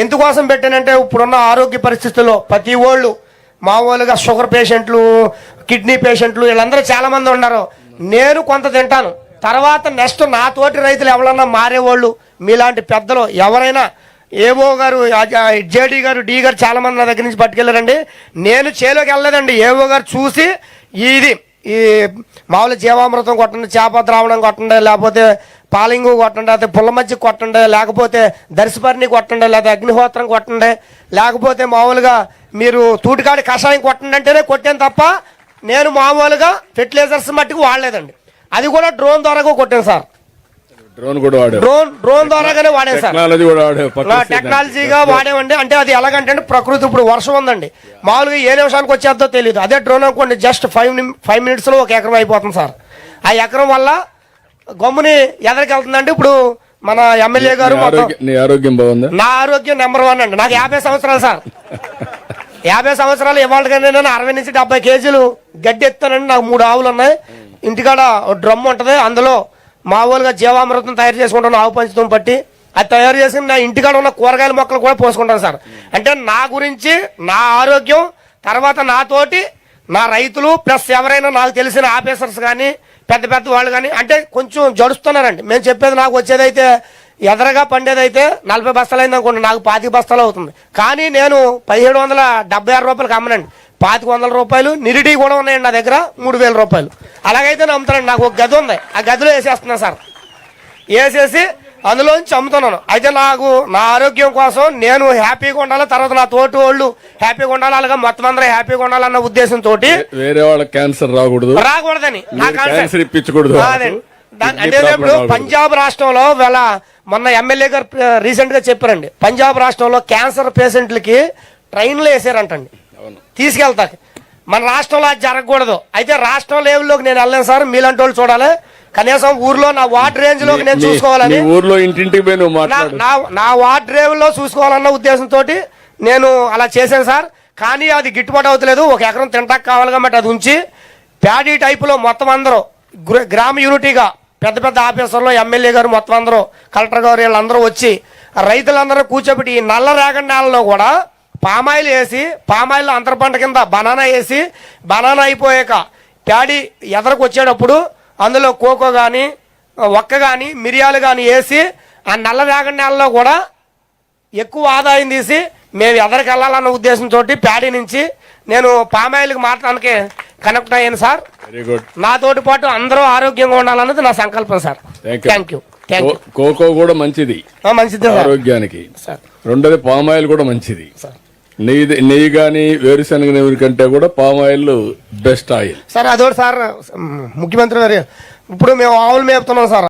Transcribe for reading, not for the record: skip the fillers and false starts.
ఎందుకోసం పెట్టానంటే ఇప్పుడున్న ఆరోగ్య పరిస్థితుల్లో ప్రతి వాళ్ళు మామూలుగా షుగర్ పేషెంట్లు, కిడ్నీ పేషెంట్లు వీళ్ళందరూ చాలా మంది ఉన్నారు. నేను కొంత తింటాను. తర్వాత నెక్స్ట్ నా తోటి రైతులు ఎవరన్నా మారేవాళ్ళు మీలాంటి పెద్దలు ఎవరైనా ఏవో గారు, జేడీ గారు, డి గారు చాలా మంది నా దగ్గర నుంచి పట్టుకెళ్ళారండి. నేను చేలోకి వెళ్ళలేదండి. ఏవో గారు చూసి ఈ మామూలు జీవామృతం కొట్టండి, చేప ద్రావణం కొట్టండి, లేకపోతే పాలింగు కొట్టండి, లేకపోతే పుల్ల మజ్జి కొట్టండి, లేకపోతే దర్శపర్ణి కొట్టండి, లేకపోతే అగ్నిహోత్రం కొట్టండి, లేకపోతే మామూలుగా మీరు తూటికాడి కషాయం కొట్టండి అంటేనే కొట్టాను తప్ప నేను మామూలుగా ఫెర్టిలైజర్స్ మట్టుకు వాడలేదండి. అది కూడా డ్రోన్ ద్వారా కొట్టాను సార్. డ్రోన్ ద్వారాగానే వాడాను సార్. టెక్నాలజీగా వాడేవండి. అంటే అది ఎలాగంటే ప్రకృతి ఇప్పుడు వర్షం ఉందండి, మామూలుగా ఏ నిమిషానికి వచ్చేద్దో తెలియదు. అదే డ్రోన్ అనుకోండి జస్ట్ 5 minutes లో 1 ఎకరం అయిపోతుంది సార్. ఆ ఎకరం వల్ల గమ్ముని ఎదరికి వెళ్తుందండి. ఇప్పుడు మన ఎమ్మెల్యే గారు ఆరోగ్యం బాగుంది. నా ఆరోగ్యం నెంబర్ 1 అండి. నాకు 50 సంవత్సరాలు సార్. 50 సంవత్సరాలు ఇవాళ నేను 60 నుంచి 70 కేజీలు గడ్డి ఎత్తానండి. నాకు 3 ఆవులు ఉన్నాయి. ఇంటికాడ డ్రమ్ ఉంటుంది, అందులో మామూలుగా జీవామృతం తయారు చేసుకుంటాను. ఆవు పంచుతం పట్టి అది తయారు చేసి నా ఇంటికాడ ఉన్న కూరగాయల మొక్కలు కూడా పోసుకుంటాను సార్. అంటే నా గురించి, నా ఆరోగ్యం, తర్వాత నాతోటి నా రైతులు ప్లస్ ఎవరైనా నాకు తెలిసిన ఆఫీసర్స్ కానీ పెద్ద పెద్ద వాళ్ళు కానీ అంటే కొంచెం జడుస్తున్నారండి. మేము చెప్పేది నాకు వచ్చేదైతే ఎదరగా పండేదైతే 40 బస్తాలు అయింది అనుకోండి, నాకు 25 బస్తాలు అవుతుంది. కానీ నేను 1776 రూపాయలకి అమ్మనండి. 2500 రూపాయలు నిరిడి కూడా ఉన్నాయండి నా దగ్గర, 3000 రూపాయలు. అలాగైతే నేను అమ్ముతానండి. నాకు ఒక గది ఉంది, ఆ గదిలో వేసేస్తున్నాను సార్. వేసేసి అందులోంచి అమ్ముతున్నాను. అయితే నాకు నా ఆరోగ్యం కోసం నేను హ్యాపీగా ఉండాలి, తర్వాత నా తోటి వాళ్ళు హ్యాపీగా ఉండాలి, అలాగే మొత్తం అందరూ హ్యాపీగా ఉండాలన్న ఉద్దేశంతో వేరే వాళ్ళకి క్యాన్సర్ రాకూడదని ఇప్పించకూడదు. అంటే ఇప్పుడు పంజాబ్ రాష్ట్రంలో మొన్న ఎమ్మెల్యే గారు రీసెంట్ గా చెప్పారండి, పంజాబ్ రాష్ట్రంలో క్యాన్సర్ పేషెంట్లకి ట్రైన్లు వేసారంటండి తీసుకెళ్తా. మన రాష్ట్రంలో అది జరగకూడదు. అయితే రాష్ట్రం లెవెల్లోకి నేను వెళ్ళాను సార్. మీలాంటి వాళ్ళు చూడాలి, కనీసం ఊర్లో నా వార్డ్ రేంజ్ లోకి నేను చూసుకోవాలని, ఊర్లో ఇంటింటికి నా వార్డ్ రేంజ్ లో చూసుకోవాలన్న ఉద్దేశంతో నేను అలా చేశాను సార్. కానీ అది గిట్టుబాటు అవుతలేదు. 1 ఎకరం తింటాక కావాలి కాబట్టి అది ఉంచి ప్యాడీ టైపులో మొత్తం అందరూ గ్రామ యూనిటీగా పెద్ద పెద్ద ఆఫీసర్లు, ఎమ్మెల్యే గారు, మొత్తం అందరూ, కలెక్టర్ గారు వీళ్ళందరూ వచ్చి రైతులందరూ కూర్చోబెట్టి ఈ నల్ల రేగడి నేలలో కూడా పామాయిల్ వేసి, పామాయిల్ అంతర పంట కింద బనానా వేసి, బనానా అయిపోయాక ప్యాడీ ఎదరకు వచ్చేటప్పుడు అందులో కోకో కానీ, ఒక్క కానీ, మిరియాలు కానీ వేసి ఆ నల్ల రేగడి నేలలో కూడా ఎక్కువ ఆదాయం తీసి మేము ఎదరికి వెళ్ళాలన్న ఉద్దేశంతో ప్యాడీ నుంచి నేను పామాయిల్కి మాట్లాడడానికి కనెక్ట్ అయ్యాను సార్. నాతోటి పాటు అందరూ ఆరోగ్యంగా ఉండాలన్నది నా సంకల్పం సార్. Thank you. కోకో కూడా మంచిది ఆరోగ్యానికి. రెండోది పామాయిల్ కూడా మంచిది. నెయ్యి కానీ వేరుశనగ నెయ్యి కంటే కూడా పామాయిల్ బెస్ట్ ఆయిల్ సార్. అదోటి సార్, ముఖ్యమంత్రి గారు ఇప్పుడు మేము ఆవులు మేపుతున్నాం సార్.